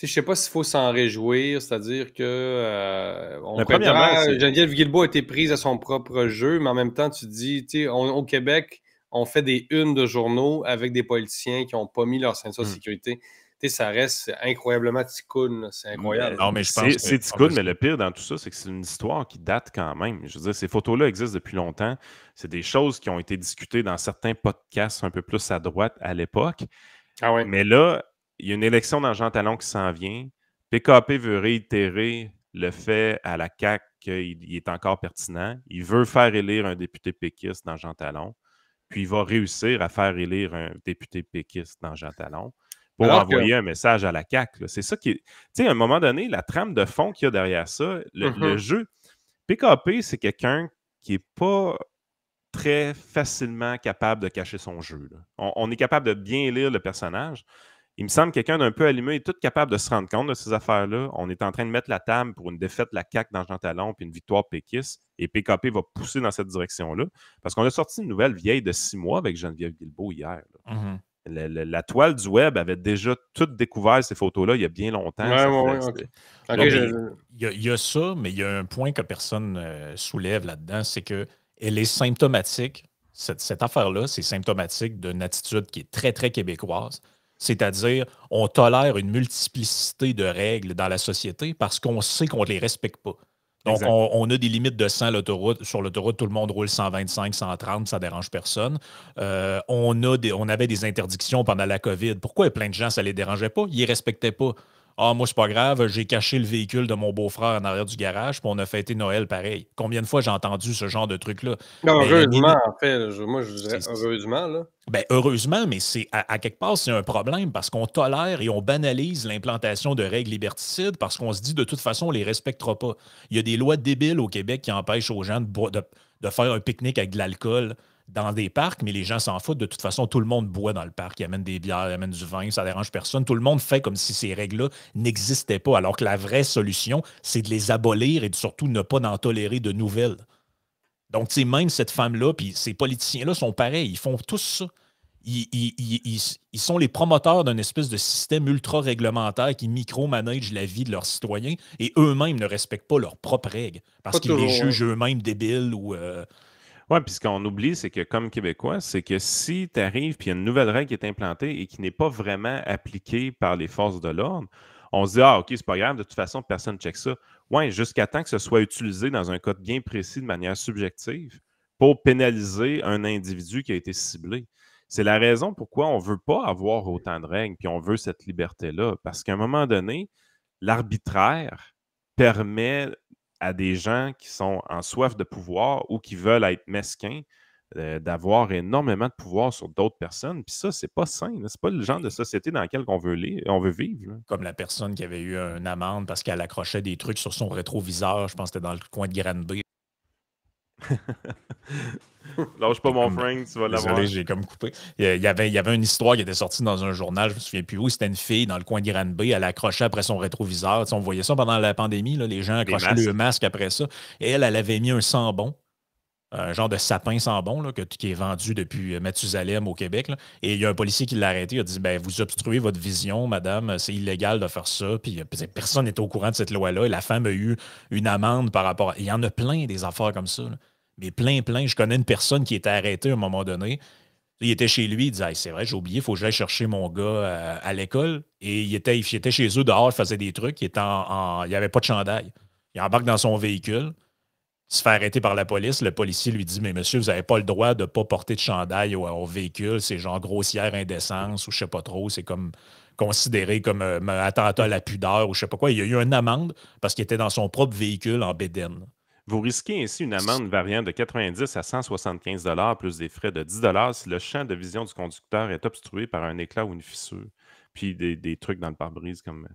Je ne sais pas s'il faut s'en réjouir, c'est-à-dire que on Mais pourrait dire premièrement, Geneviève Guilbeault a été prise à son propre jeu, mais en même temps, tu te dis, au Québec, on fait des unes de journaux avec des politiciens qui n'ont pas mis leur ceinture de sécurité. Ça reste incroyablement ticoun, c'est incroyable. Non, mais je pense que. C'est ticoun, mais le pire dans tout ça, c'est que c'est une histoire qui date quand même. Je veux dire, ces photos-là existent depuis longtemps. C'est des choses qui ont été discutées dans certains podcasts un peu plus à droite à l'époque. Ah ouais. Mais là, il y a une élection dans Jean Talon qui s'en vient. PKP veut réitérer le fait à la CAQ qu'il est encore pertinent. Il veut faire élire un député péquiste dans Jean Talon. Puis il va réussir à faire élire un député péquiste dans Jean Talon pour Alors envoyer un message à la CAQ. C'est ça qui est. Tu sais, à un moment donné, la trame de fond qu'il y a derrière ça, le jeu. PKP, c'est quelqu'un qui n'est pas très facilement capable de cacher son jeu. Là. On est capable de bien lire le personnage. Il me semble quelqu'un d'un peu allumé et tout capable de se rendre compte de ces affaires-là. On est en train de mettre la table pour une défaite de la CAQ dans Jean Talon puis une victoire péquiste. Et PKP va pousser dans cette direction-là. Parce qu'on a sorti une nouvelle vieille de 6 mois avec Geneviève Guilbeault hier. La toile du web avait déjà tout découvert ces photos-là il y a bien longtemps. Il y a ça, mais il y a un point que personne soulève là-dedans, c'est qu'elle est symptomatique. Cette affaire-là, c'est symptomatique d'une attitude qui est très, très québécoise. C'est-à-dire, on tolère une multiplicité de règles dans la société parce qu'on sait qu'on ne les respecte pas. Donc, on a des limites de 100 sur l'autoroute, tout le monde roule 125, 130, ça ne dérange personne. On avait des interdictions pendant la COVID. Pourquoi plein de gens, ça ne les dérangeait pas? Ils ne les respectaient pas. Ah, moi, c'est pas grave, j'ai caché le véhicule de mon beau-frère en arrière du garage, puis on a fêté Noël pareil. Combien de fois j'ai entendu ce genre de truc-là? Heureusement, en fait, moi, je dirais heureusement. Là. Ben, heureusement, mais c'est à quelque part, c'est un problème parce qu'on tolère et on banalise l'implantation de règles liberticides parce qu'on se dit de toute façon, on ne les respectera pas. Il y a des lois débiles au Québec qui empêchent aux gens de faire un pique-nique avec de l'alcool dans des parcs, mais les gens s'en foutent. De toute façon, tout le monde boit dans le parc. Ils amènent des bières, ils amènent du vin, ça ne dérange personne. Tout le monde fait comme si ces règles-là n'existaient pas, alors que la vraie solution, c'est de les abolir et de surtout ne pas en tolérer de nouvelles. Donc, tu sais, même cette femme-là, puis ces politiciens-là sont pareils. Ils font tous ça. Ils sont les promoteurs d'un espèce de système ultra réglementaire qui micromanage la vie de leurs citoyens et eux-mêmes ne respectent pas leurs propres règles parce qu'ils les jugent eux-mêmes débiles ou... Oui, puis ce qu'on oublie, c'est que comme Québécois, c'est que si tu arrives puis il y a une nouvelle règle qui est implantée et qui n'est pas vraiment appliquée par les forces de l'ordre, on se dit « Ah, OK, c'est pas grave, de toute façon, personne ne check ça. » Oui, jusqu'à temps que ce soit utilisé dans un cas bien précis de manière subjective pour pénaliser un individu qui a été ciblé. C'est la raison pourquoi on ne veut pas avoir autant de règles puis on veut cette liberté-là. Parce qu'à un moment donné, l'arbitraire permet à des gens qui sont en soif de pouvoir ou qui veulent être mesquins, d'avoir énormément de pouvoir sur d'autres personnes. Puis ça, c'est pas sain. C'est pas le genre de société dans laquelle on veut vivre. Là. Comme la personne qui avait eu une amende parce qu'elle accrochait des trucs sur son rétroviseur, je pense que c'était dans le coin de Granby. Lâche pas mon Frank, tu vas l'avoir. Désolé, j'ai comme coupé. Il y avait une histoire qui était sortie dans un journal, je me souviens plus où. C'était une fille dans le coin d'Iranbé, elle accrochait après son rétroviseur. Tu sais, on voyait ça pendant la pandémie, là, les gens accrochaient le masque après ça. Et elle avait mis un sambon, un genre de sapin sambon là, qui est vendu depuis Mathusalem au Québec. Là. Et il y a un policier qui l'a arrêté. Il a dit ben, vous obstruez votre vision, madame, c'est illégal de faire ça. Puis personne n'était au courant de cette loi-là. Et la femme a eu une amende par rapport à. Il y en a plein des affaires comme ça. Là. Mais plein, plein. Je connais une personne qui était arrêtée à un moment donné. Il était chez lui, il disait hey, c'est vrai, j'ai oublié, il faut que j'aille chercher mon gars à l'école. Et il était chez eux dehors, il faisait des trucs, il n'y avait pas de chandail. Il embarque dans son véhicule, il se fait arrêter par la police. Le policier lui dit mais monsieur, vous n'avez pas le droit de ne pas porter de chandail au véhicule, c'est genre grossière indécence ou je sais pas trop, c'est comme considéré comme attentat à la pudeur ou je sais pas quoi. Il y a eu une amende parce qu'il était dans son propre véhicule en bédaine. Vous risquez ainsi une amende variant de 90 à 175 plus des frais de 10 si le champ de vision du conducteur est obstrué par un éclat ou une fissure. Puis des trucs dans le pare-brise comme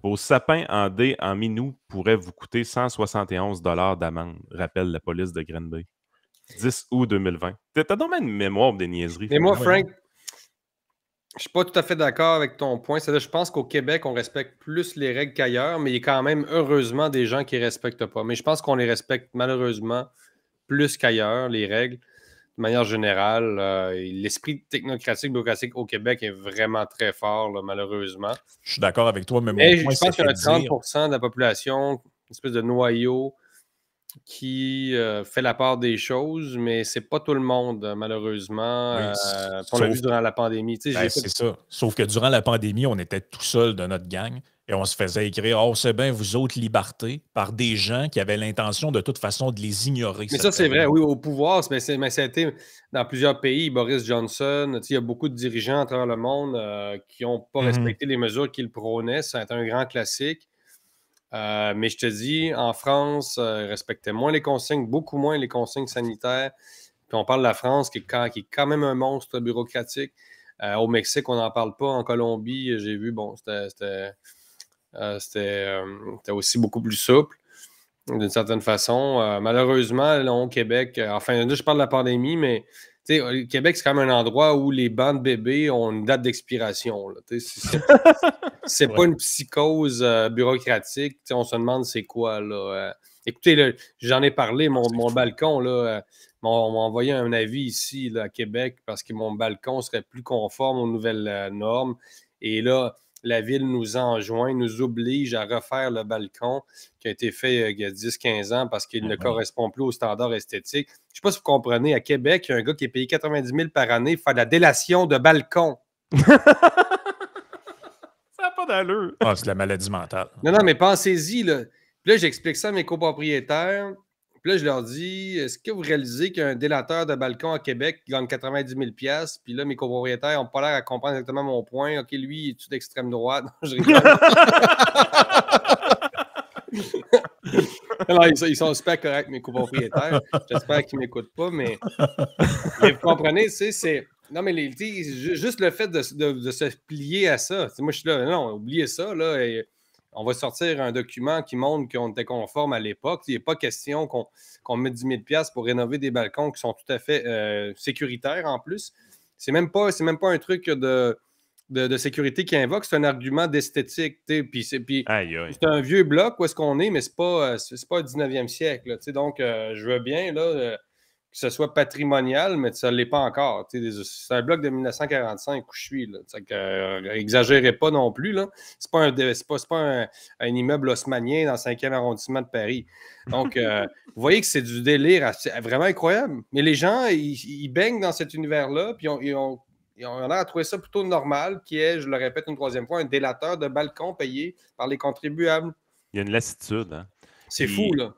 vos sapins en dés en minou pourraient vous coûter 171 d'amende, rappelle la police de Granby. 10 août 2020. T'as donc même une mémoire des niaiseries. Mais moi, Frank, je suis pas tout à fait d'accord avec ton point. C'est-à-dire, je pense qu'au Québec, on respecte plus les règles qu'ailleurs, mais il y a quand même, heureusement, des gens qui ne respectent pas. Mais je pense qu'on les respecte malheureusement plus qu'ailleurs, les règles. De manière générale, l'esprit technocratique, bureaucratique au Québec est vraiment très fort, là, malheureusement. Je suis d'accord avec toi, mais mon point, je pense qu'il y a 30% de la population, une espèce de noyau, qui fait la part des choses, mais c'est pas tout le monde, malheureusement. Oui, on l'a vu durant la pandémie. C'est ça. Sauf que durant la pandémie, on était tout seul de notre gang et on se faisait écrire « Oh, c'est bien, vous autres, liberté » par des gens qui avaient l'intention de toute façon de les ignorer. Mais ça, c'est vrai, oui, au pouvoir, mais ça a été dans plusieurs pays. Boris Johnson, il y a beaucoup de dirigeants à travers le monde qui n'ont pas respecté les mesures qu'il prônait. Ça a été un grand classique. Mais je te dis, en France, ils respectaient moins les consignes, beaucoup moins les consignes sanitaires. Puis on parle de la France qui est quand même un monstre bureaucratique. Au Mexique, on n'en parle pas. En Colombie, j'ai vu, bon, c'était aussi beaucoup plus souple, d'une certaine façon. Malheureusement, là, au Québec, enfin, là, je parle de la pandémie, mais le Québec, c'est quand même un endroit où les bancs de bébés ont une date d'expiration. C'est pas une psychose bureaucratique. On se demande c'est quoi. Là. Écoutez, là, j'en ai parlé, mon balcon, là, on m'a envoyé un avis ici là, à Québec parce que mon balcon serait plus conforme aux nouvelles normes. Et là, la ville nous enjoint, nous oblige à refaire le balcon qui a été fait il y a 10-15 ans parce qu'il ne correspond plus aux standards esthétiques. Je ne sais pas si vous comprenez, à Québec, il y a un gars qui est payé 90 000 par année pour faire de la délation de balcon. Ça n'a pas d'allure. Ah, c'est de la maladie mentale. Non, mais pensez-y. Là. Puis là, j'explique ça à mes copropriétaires. Puis là, je leur dis, est-ce que vous réalisez qu'un délateur de balcon à Québec gagne 90 000 $? Puis là, mes copropriétaires n'ont pas l'air à comprendre exactement mon point. OK, lui, il est-tu d'extrême droite? Non, je rigole. Alors, ils sont super corrects, mes copropriétaires. J'espère qu'ils ne m'écoutent pas, mais vous comprenez, c'est... Non, mais juste le fait de se plier à ça. Moi, je suis là, non, oubliez ça, là. Et on va sortir un document qui montre qu'on était conforme à l'époque. Il n'est pas question qu'on mette 10 000 $ pour rénover des balcons qui sont tout à fait sécuritaires en plus. C'est même pas un truc de sécurité qui invoque, c'est un argument d'esthétique. Puis c'est un vieux bloc où est-ce qu'on est, mais c'est pas le 19e siècle. Là, donc, je veux bien là, que ce soit patrimonial, mais ça ne l'est pas encore. C'est un bloc de 1945 où je suis. Exagérez pas non plus. Ce n'est pas un immeuble haussmannien dans le 5e arrondissement de Paris. Donc, vous voyez que c'est du délire vraiment incroyable. Mais les gens, ils baignent dans cet univers-là, puis ils ont l'air à trouver ça plutôt normal, qui est, je le répète une troisième fois, un délateur de balcon payé par les contribuables. Il y a une lassitude. Hein? C'est fou, là.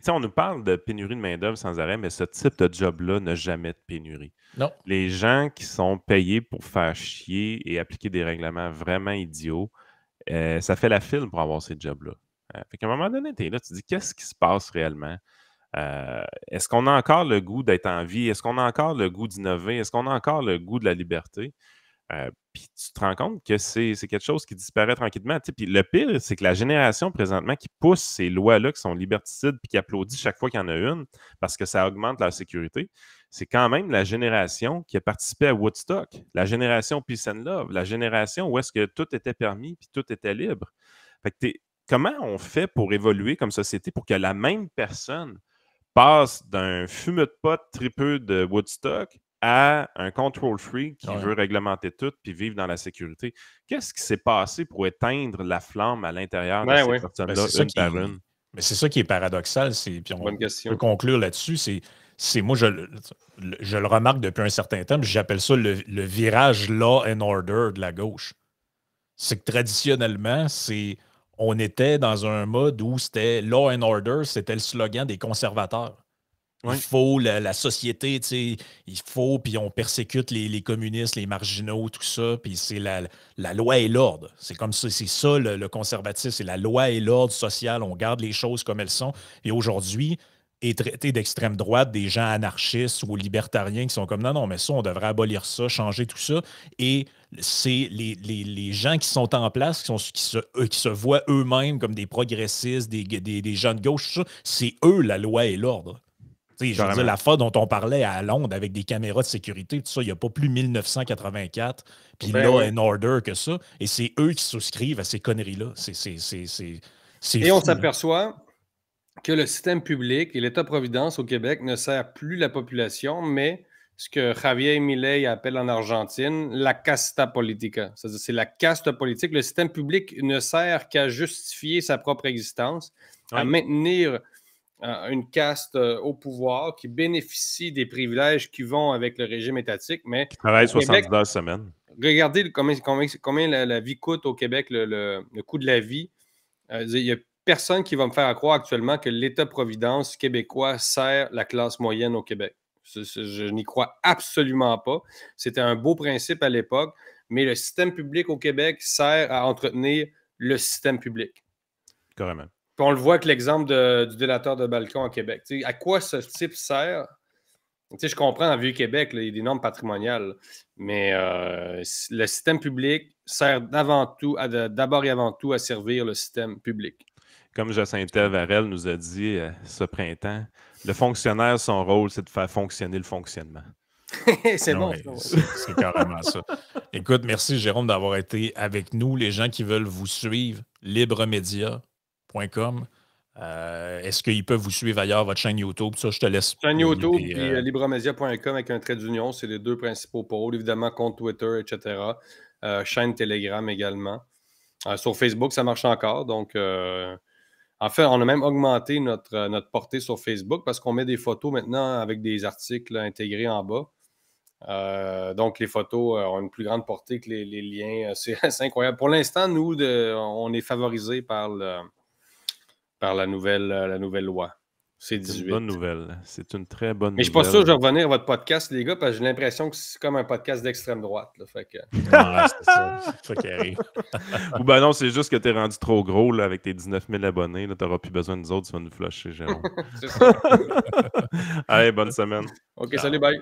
On nous parle de pénurie de main-d'œuvre sans arrêt, mais ce type de job-là n'a jamais de pénurie. Non. Les gens qui sont payés pour faire chier et appliquer des règlements vraiment idiots, ça fait la file pour avoir ces jobs-là. Fait qu'à un moment donné, tu es là, tu te dis qu'est-ce qui se passe réellement? Est-ce qu'on a encore le goût d'être en vie? Est-ce qu'on a encore le goût d'innover? Est-ce qu'on a encore le goût de la liberté? Puis tu te rends compte que c'est quelque chose qui disparaît tranquillement. Puis le pire, c'est que la génération présentement qui pousse ces lois-là qui sont liberticides puis qui applaudit chaque fois qu'il y en a une parce que ça augmente la sécurité, c'est quand même la génération qui a participé à Woodstock, la génération Peace and Love, la génération où est-ce que tout était permis puis tout était libre. Fait que comment on fait pour évoluer comme société pour que la même personne passe d'un fumeux de pot tripeux de Woodstock à un control freak qui veut réglementer tout puis vivre dans la sécurité? Qu'est-ce qui s'est passé pour éteindre la flamme à l'intérieur de ces personnes-là, une par une? Mais c'est ça qui est paradoxal. Puis on peut conclure là-dessus. Moi, je le remarque depuis un certain temps, j'appelle ça le virage law and order de la gauche. C'est que traditionnellement, on était dans un mode où c'était law and order, c'était le slogan des conservateurs. Il faut la société, tu sais, il faut, puis on persécute les communistes, les marginaux, tout ça, puis c'est la loi et l'ordre. C'est comme ça, c'est ça le conservatisme, c'est la loi et l'ordre social. On garde les choses comme elles sont. Et aujourd'hui, est traité d'extrême droite des gens anarchistes ou libertariens qui sont comme non, mais ça, on devrait abolir ça, changer tout ça. Et c'est les gens qui sont en place, qui se voient eux-mêmes comme des progressistes, des gens de gauche, tout ça, c'est eux la loi et l'ordre. Je veux dire, la fois dont on parlait à Londres avec des caméras de sécurité, tout ça, il n'y a pas plus 1984, puis law and order que ça. Et c'est eux qui souscrivent à ces conneries-là. Et on s'aperçoit que le système public et l'État-providence au Québec ne sert plus la population, mais ce que Javier Milei appelle en Argentine la casta politica. C'est-à-dire c'est la caste politique. Le système public ne sert qu'à justifier sa propre existence, à maintenir une caste au pouvoir qui bénéficie des privilèges qui vont avec le régime étatique. Mais qui travaille 70 heures semaine. Regardez combien la vie coûte au Québec, le coût de la vie. Il y a personne qui va me faire croire actuellement que l'État-providence québécois sert la classe moyenne au Québec. Je n'y crois absolument pas. C'était un beau principe à l'époque, mais le système public au Québec sert à entretenir le système public. Carrément. Puis on le voit avec l'exemple du délateur de balcon à Québec. T'sais, à quoi ce type sert? Je comprends en Vieux-Québec, il y a des normes patrimoniales, mais le système public sert d'abord et avant tout à servir le système public. Comme Jacinta Varel nous a dit ce printemps, le fonctionnaire, son rôle, c'est de faire fonctionner le fonctionnement. C'est bon. C'est carrément ça. Écoute, merci Jérôme d'avoir été avec nous. Les gens qui veulent vous suivre, libremedia.com. Est-ce qu'ils peuvent vous suivre ailleurs, votre chaîne YouTube? Ça, je te laisse. Chaîne YouTube et libremedia.com avec un trait d'union, c'est les deux principaux pôles. Évidemment, compte Twitter, etc. Chaîne Telegram également. Sur Facebook, ça marche encore. Donc, en fait, on a même augmenté notre portée sur Facebook parce qu'on met des photos maintenant avec des articles intégrés en bas. Donc, les photos ont une plus grande portée que les liens. C'est incroyable. Pour l'instant, nous, on est favorisés par la nouvelle loi. C'est 18. C'est une bonne nouvelle. C'est une très bonne nouvelle. Mais je ne suis pas sûr que je vais revenir à votre podcast, les gars, parce que j'ai l'impression que c'est comme un podcast d'extrême droite. Là, fait que... c'est ça qui arrive. Ou ben non, c'est juste que tu es rendu trop gros là, avec tes 19 000 abonnés. Tu n'auras plus besoin de nous autres, tu vas nous flusher, Jérôme. C'est ça. Allez, bonne semaine. OK, salut, bye.